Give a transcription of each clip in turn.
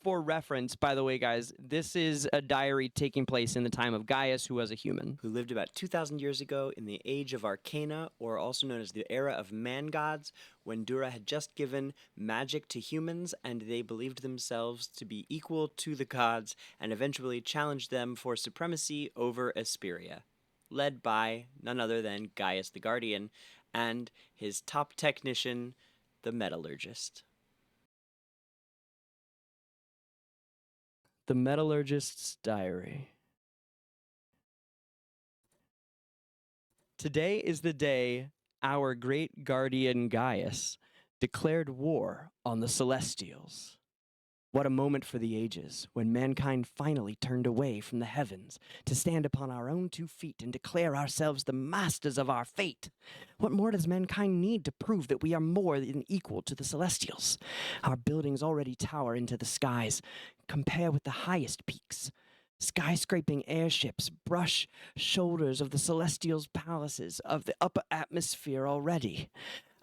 for reference, by the way, guys, this is a diary taking place in the time of Gaius, who was a human. Who lived about 2,000 years ago in the Age of Arcana, or also known as the era of man-gods, when Dura had just given magic to humans and they believed themselves to be equal to the gods and eventually challenged them for supremacy over Esperia, led by none other than Gaius the Guardian and his top technician, the Metallurgist. The Metallurgist's Diary. Today is the day our great guardian Gaius declared war on the Celestials. What a moment for the ages, when mankind finally turned away from the heavens to stand upon our own 2 feet and declare ourselves the masters of our fate. What more does mankind need to prove that we are more than equal to the Celestials? Our buildings already tower into the skies, compare with the highest peaks. Skyscraping airships brush shoulders of the Celestials' palaces of the upper atmosphere already.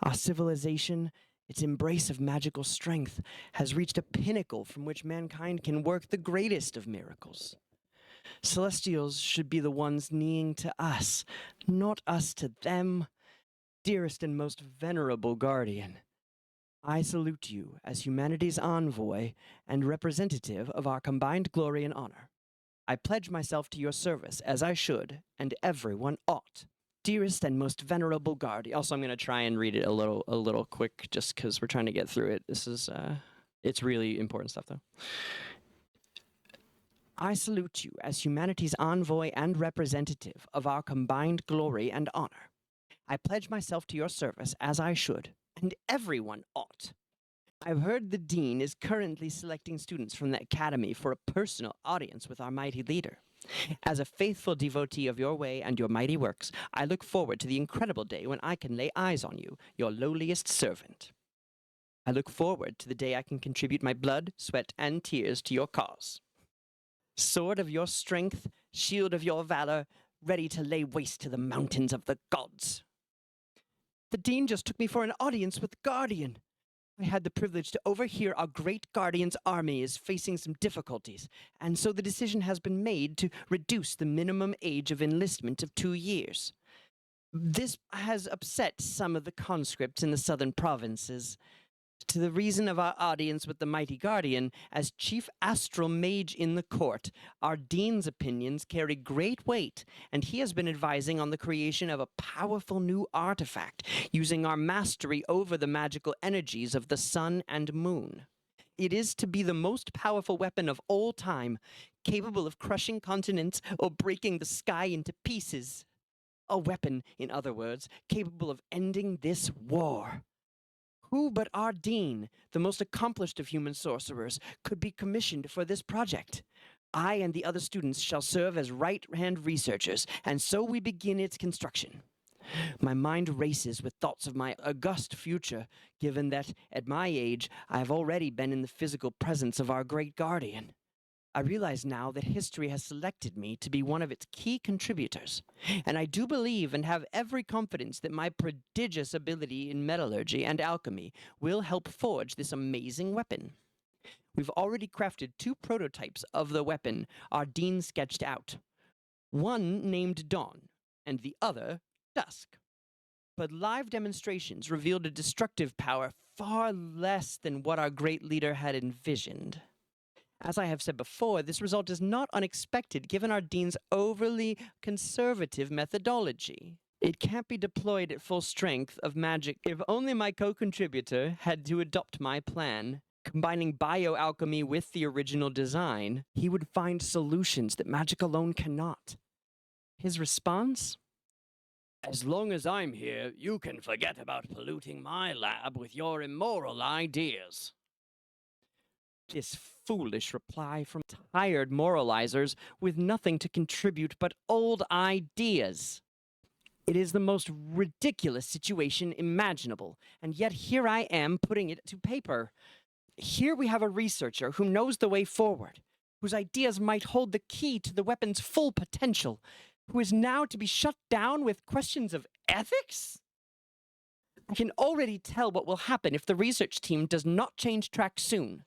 Our civilization, its embrace of magical strength, has reached a pinnacle from which mankind can work the greatest of miracles. Celestials should be the ones kneeling to us, not us to them. Dearest and most venerable guardian, I salute you as humanity's envoy and representative of our combined glory and honor. I pledge myself to your service as I should, and everyone ought. Dearest and most venerable guardian. Also, I'm going to try and read it a little quick, just because we're trying to get through it. This is, it's really important stuff, though. I salute you as humanity's envoy and representative of our combined glory and honor. I pledge myself to your service as I should, and everyone ought. I've heard the dean is currently selecting students from the academy for a personal audience with our mighty leader. As a faithful devotee of your way and your mighty works, I look forward to the incredible day when I can lay eyes on you, your lowliest servant. I look forward to the day I can contribute my blood, sweat, and tears to your cause. Sword of your strength, shield of your valor, ready to lay waste to the mountains of the gods. The dean just took me for an audience with the guardian. I had the privilege to overhear our great guardian's army is facing some difficulties, and so the decision has been made to reduce the minimum age of enlistment of 2 years. This has upset some of the conscripts in the southern provinces. To the reason of our audience with the mighty guardian, as chief astral mage in the court, our dean's opinions carry great weight, and he has been advising on the creation of a powerful new artifact, using our mastery over the magical energies of the sun and moon. It is to be the most powerful weapon of all time, capable of crushing continents or breaking the sky into pieces. A weapon, in other words, capable of ending this war. Who but our dean, the most accomplished of human sorcerers, could be commissioned for this project? I and the other students shall serve as right-hand researchers, and so we begin its construction. My mind races with thoughts of my august future, given that, at my age, I have already been in the physical presence of our great guardian. I realize now that history has selected me to be one of its key contributors, and I do believe and have every confidence that my prodigious ability in metallurgy and alchemy will help forge this amazing weapon. We've already crafted 2 prototypes of the weapon our dean sketched out. One named Dawn, and the other Dusk. But live demonstrations revealed a destructive power far less than what our great leader had envisioned. As I have said before, this result is not unexpected given our dean's overly conservative methodology. It can't be deployed at full strength of magic. If only my co-contributor had to adopt my plan, combining bio-alchemy with the original design, he would find solutions that magic alone cannot. His response? As long as I'm here, you can forget about polluting my lab with your immoral ideas. This foolish reply from tired moralizers with nothing to contribute but old ideas. It is the most ridiculous situation imaginable, and yet here I am putting it to paper. Here we have a researcher who knows the way forward, whose ideas might hold the key to the weapon's full potential, who is now to be shut down with questions of ethics? I can already tell what will happen if the research team does not change track soon.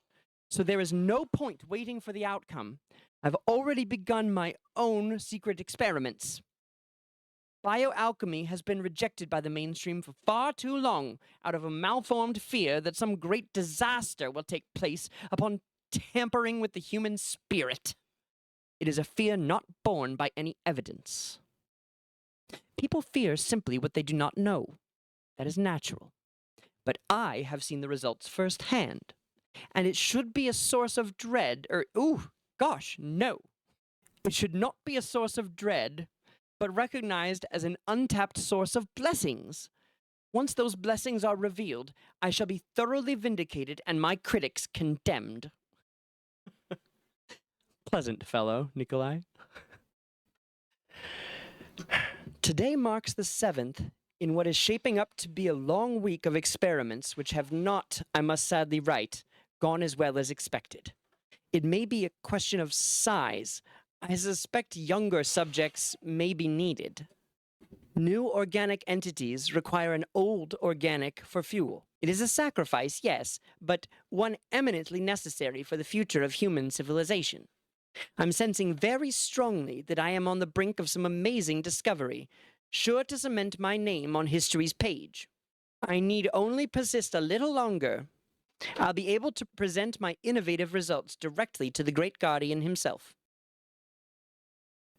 So there is no point waiting for the outcome. I've already begun my own secret experiments. Bioalchemy has been rejected by the mainstream for far too long out of a malformed fear that some great disaster will take place upon tampering with the human spirit. It is a fear not borne by any evidence. People fear simply what they do not know. That is natural. But I have seen the results firsthand, and it should be a source of dread, no. It should not be a source of dread, but recognized as an untapped source of blessings. Once those blessings are revealed, I shall be thoroughly vindicated and my critics condemned. Pleasant fellow, Nikolai. Today marks the 7th in what is shaping up to be a long week of experiments which have not, I must sadly write, gone as well as expected. It may be a question of size. I suspect younger subjects may be needed. New organic entities require an old organic for fuel. It is a sacrifice, yes, but one eminently necessary for the future of human civilization. I'm sensing very strongly that I am on the brink of some amazing discovery, sure to cement my name on history's page. I need only persist a little longer. I'll be able to present my innovative results directly to the Great Guardian himself.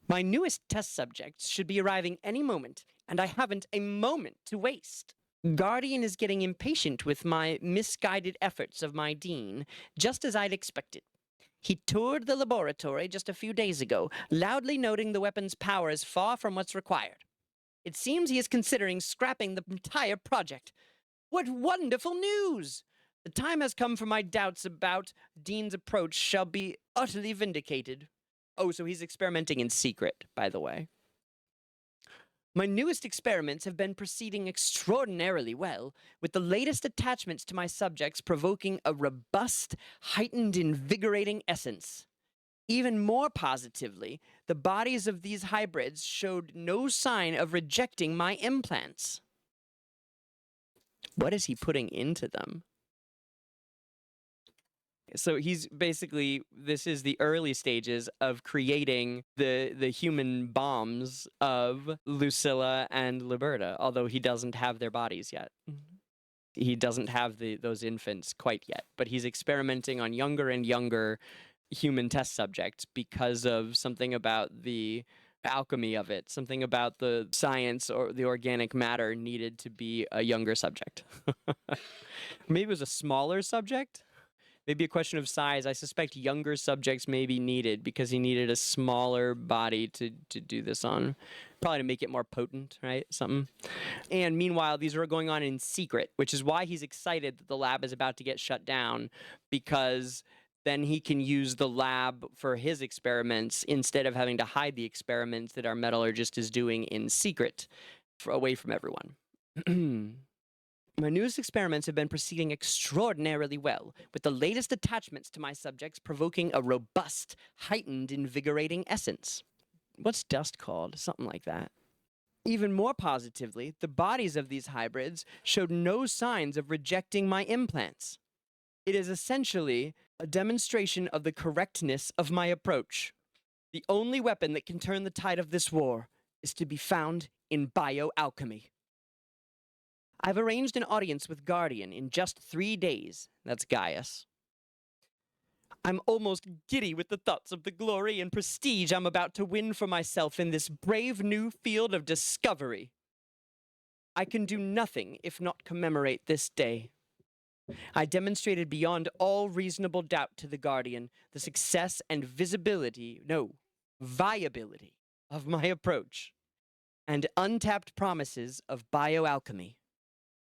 My newest test subjects should be arriving any moment, and I haven't a moment to waste. Guardian is getting impatient with my misguided efforts of my dean, just as I'd expected. He toured the laboratory just a few days ago, loudly noting the weapon's power is far from what's required. It seems he is considering scrapping the entire project. What wonderful news! The time has come for my doubts about Dean's approach shall be utterly vindicated. Oh, so he's experimenting in secret, by the way. My newest experiments have been proceeding extraordinarily well, with the latest attachments to my subjects provoking a robust, heightened, invigorating essence. Even more positively, the bodies of these hybrids showed no sign of rejecting my implants. What is he putting into them? So he's basically, this is the early stages of creating the human bombs of Lucilla and Liberta, although he doesn't have their bodies yet. He doesn't have those infants quite yet, but he's experimenting on younger and younger human test subjects because of something about the alchemy of it, something about the science or the organic matter needed to be a younger subject. Maybe it was a smaller subject? Maybe a question of size. I suspect younger subjects may be needed because he needed a smaller body to do this on. Probably to make it more potent, right? Something. And meanwhile, these are going on in secret, which is why he's excited that the lab is about to get shut down, because then he can use the lab for his experiments instead of having to hide the experiments that our metallurgist is doing in secret away from everyone. My newest experiments have been proceeding extraordinarily well, with the latest attachments to my subjects provoking a robust, heightened, invigorating essence. What's dust called? Something like that. Even more positively, the bodies of these hybrids showed no signs of rejecting my implants. It is essentially a demonstration of the correctness of my approach. The only weapon that can turn the tide of this war is to be found in bioalchemy. I've arranged an audience with Guardian in just 3 days. That's Gaius. I'm almost giddy with the thoughts of the glory and prestige I'm about to win for myself in this brave new field of discovery. I can do nothing if not commemorate this day. I demonstrated beyond all reasonable doubt to the Guardian the success and viability of my approach, and untapped promises of bioalchemy.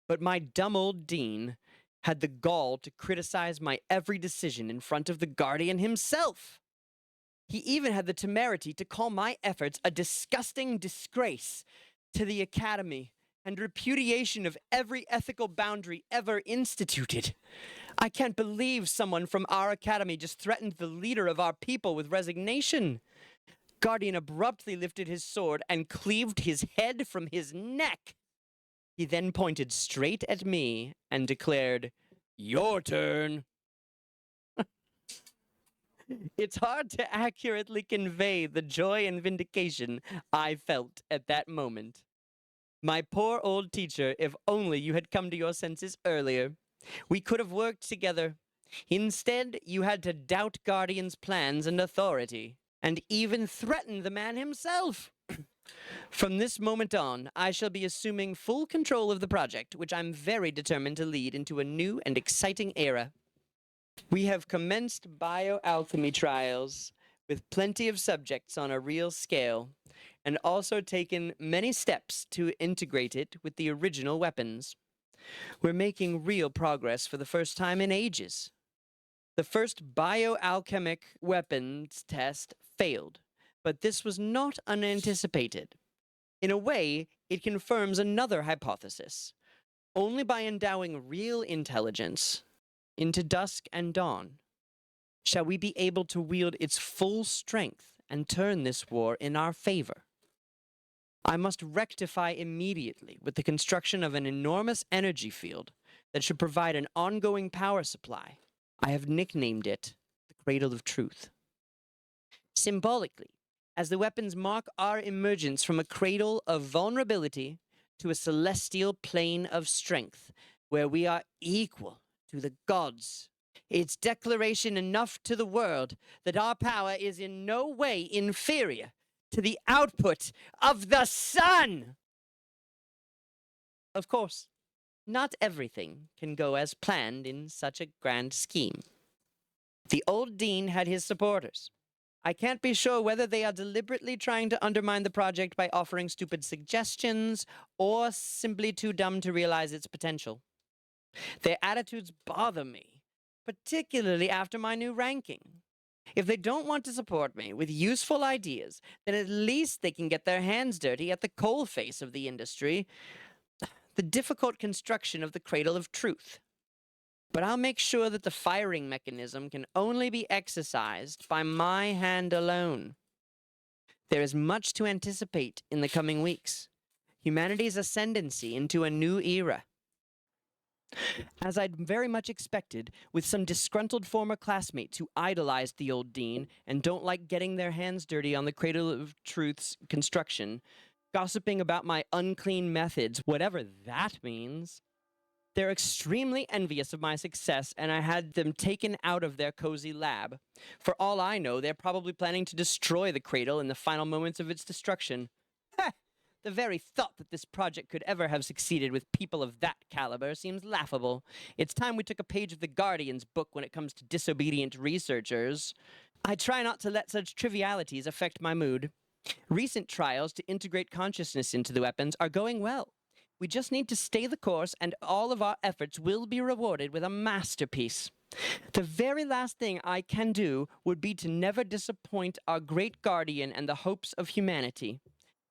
But my dumb old dean had the gall to criticize my every decision in front of the Guardian himself. He even had the temerity to call my efforts a disgusting disgrace to the Academy and repudiation of every ethical boundary ever instituted. I can't believe someone from our Academy just threatened the leader of our people with resignation. Guardian abruptly lifted his sword and cleaved his head from his neck. He then pointed straight at me and declared, "Your turn." It's hard to accurately convey the joy and vindication I felt at that moment. My poor old teacher, if only you had come to your senses earlier. We could have worked together. Instead, you had to doubt Guardian's plans and authority, and even threaten the man himself. From this moment on, I shall be assuming full control of the project, which I'm very determined to lead into a new and exciting era. We have commenced bio-alchemy trials with plenty of subjects on a real scale, and also taken many steps to integrate it with the original weapons. We're making real progress for the first time in ages. The first bio-alchemic weapons test failed, but this was not unanticipated. In a way, it confirms another hypothesis. Only by endowing real intelligence into Dusk and Dawn shall we be able to wield its full strength and turn this war in our favor. I must rectify immediately with the construction of an enormous energy field that should provide an ongoing power supply. I have nicknamed it the Cradle of Truth. Symbolically, as the weapons mark our emergence from a cradle of vulnerability to a celestial plane of strength, where we are equal to the gods. It's declaration enough to the world that our power is in no way inferior to the output of the sun! Of course, not everything can go as planned in such a grand scheme. The old dean had his supporters. I can't be sure whether they are deliberately trying to undermine the project by offering stupid suggestions, or simply too dumb to realize its potential. Their attitudes bother me, particularly after my new ranking. If they don't want to support me with useful ideas, then at least they can get their hands dirty at the coalface of the industry, the difficult construction of the Cradle of Truth. But I'll make sure that the firing mechanism can only be exercised by my hand alone. There is much to anticipate in the coming weeks. Humanity's ascendancy into a new era. As I'd very much expected, with some disgruntled former classmates who idolized the old dean and don't like getting their hands dirty on the Cradle of Truth's construction, gossiping about my unclean methods, whatever that means. They're extremely envious of my success, and I had them taken out of their cozy lab. For all I know, they're probably planning to destroy the cradle in the final moments of its destruction. Heh! The very thought that this project could ever have succeeded with people of that caliber seems laughable. It's time we took a page of the Guardian's book when it comes to disobedient researchers. I try not to let such trivialities affect my mood. Recent trials to integrate consciousness into the weapons are going well. We just need to stay the course, and all of our efforts will be rewarded with a masterpiece. The very last thing I can do would be to never disappoint our great guardian and the hopes of humanity.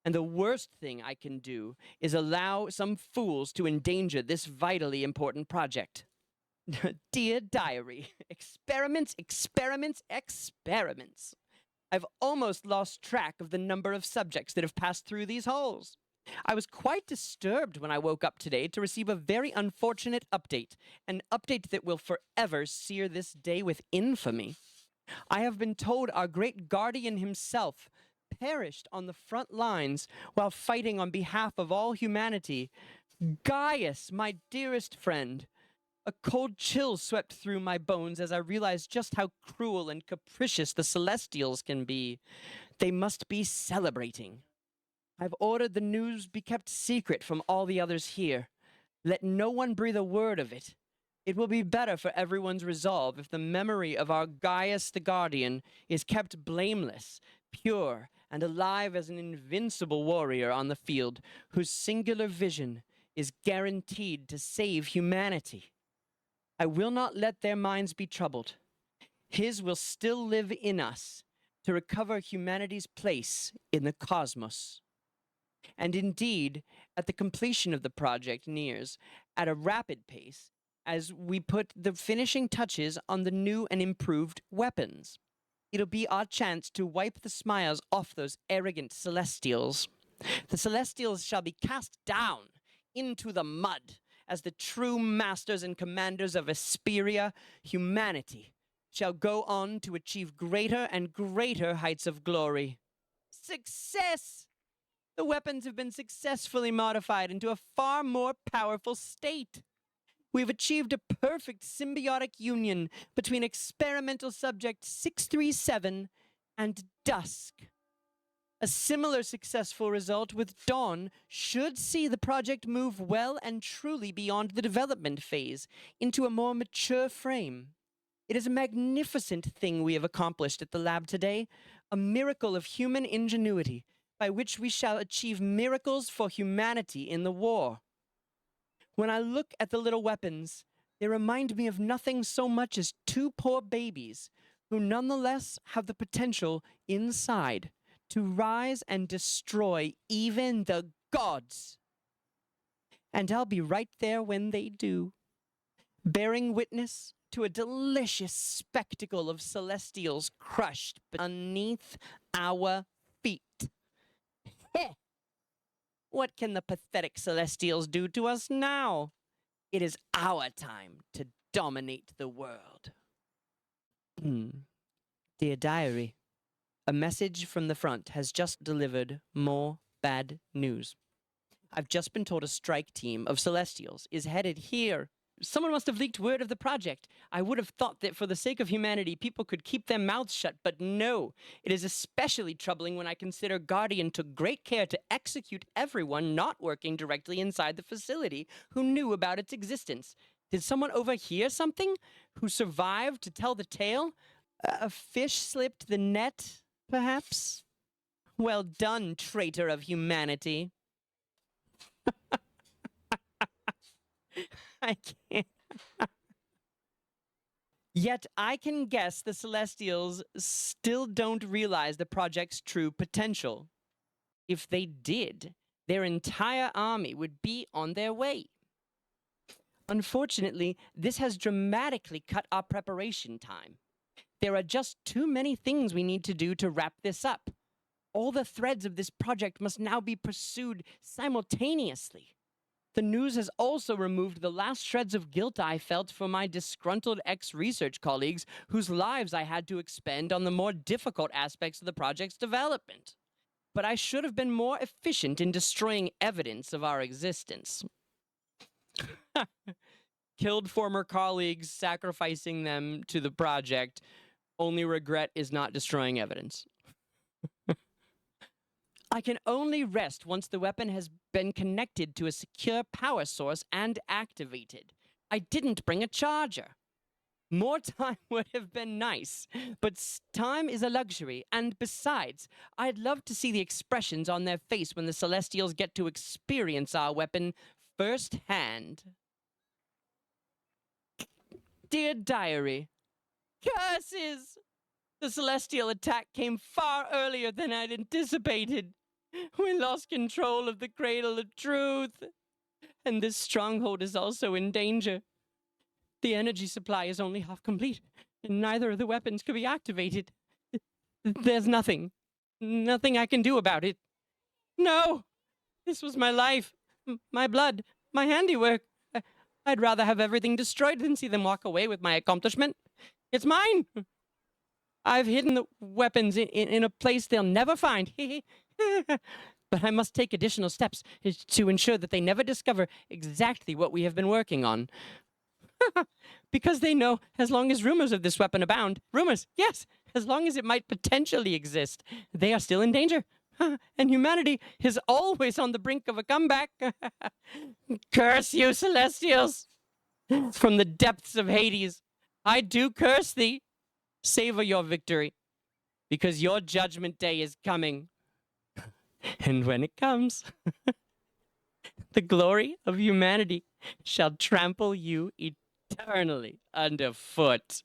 And the worst thing I can do is allow some fools to endanger this vitally important project. Dear diary, experiments, experiments, experiments. I've almost lost track of the number of subjects that have passed through these halls. I was quite disturbed when I woke up today to receive a very unfortunate update, an update that will forever sear this day with infamy. I have been told our great guardian himself perished on the front lines while fighting on behalf of all humanity. Gaius, my dearest friend. A cold chill swept through my bones as I realized just how cruel and capricious the Celestials can be. They must be celebrating. I've ordered the news be kept secret from all the others here. Let no one breathe a word of it. It will be better for everyone's resolve if the memory of our Gaius the Guardian is kept blameless, pure, and alive as an invincible warrior on the field, whose singular vision is guaranteed to save humanity. I will not let their minds be troubled. His will still live in us to recover humanity's place in the cosmos. And indeed, at the completion of the project nears at a rapid pace as we put the finishing touches on the new and improved weapons. It'll be our chance to wipe the smiles off those arrogant Celestials. The Celestials shall be cast down into the mud as the true masters and commanders of Esperia, humanity shall go on to achieve greater and greater heights of glory. Success! The weapons have been successfully modified into a far more powerful state. We've achieved a perfect symbiotic union between experimental subject 637 and Dusk. A similar successful result with Dawn should see the project move well and truly beyond the development phase into a more mature frame. It is a magnificent thing we have accomplished at the lab today, a miracle of human ingenuity by which we shall achieve miracles for humanity in the war. When I look at the little weapons, they remind me of nothing so much as two poor babies who nonetheless have the potential inside to rise and destroy even the gods. And I'll be right there when they do, bearing witness to a delicious spectacle of celestials crushed beneath our feet. What can the pathetic celestials do to us now? It is our time to dominate the world. Dear Diary, a message from the front has just delivered more bad news. I've just been told a strike team of Celestials is headed here. Someone must have leaked word of the project. I would have thought that for the sake of humanity, people could keep their mouths shut, but no. It is especially troubling when I consider Guardian took great care to execute everyone not working directly inside the facility who knew about its existence. Did someone overhear something? Who survived to tell the tale? A fish slipped the net, perhaps? Well done, traitor of humanity. I can't. Yet I can guess the Celestials still don't realize the project's true potential. If they did, their entire army would be on their way. Unfortunately, this has dramatically cut our preparation time. There are just too many things we need to do to wrap this up. All the threads of this project must now be pursued simultaneously. The news has also removed the last shreds of guilt I felt for my disgruntled ex-research colleagues whose lives I had to expend on the more difficult aspects of the project's development. But I should have been more efficient in destroying evidence of our existence. Killed former colleagues, sacrificing them to the project. Only regret is not destroying evidence. I can only rest once the weapon has been connected to a secure power source and activated. I didn't bring a charger. More time would have been nice, but time is a luxury, and besides, I'd love to see the expressions on their face when the Celestials get to experience our weapon firsthand. Dear Diary, curses! The Celestial attack came far earlier than I'd anticipated. We lost control of the Cradle of Truth, and this stronghold is also in danger. The energy supply is only half complete, and neither of the weapons could be activated. There's nothing I can do about it. No! This was my life, my blood, my handiwork. I'd rather have everything destroyed than see them walk away with my accomplishment. It's mine! I've hidden the weapons in a place they'll never find. But I must take additional steps to ensure that they never discover exactly what we have been working on. Because they know, as long as rumors of this weapon abound, rumors, yes, as long as it might potentially exist, they are still in danger. And humanity is always on the brink of a comeback. Curse you, Celestials! From the depths of Hades, I do curse thee. Savor your victory, because your judgment day is coming. And when it comes, the glory of humanity shall trample you eternally underfoot.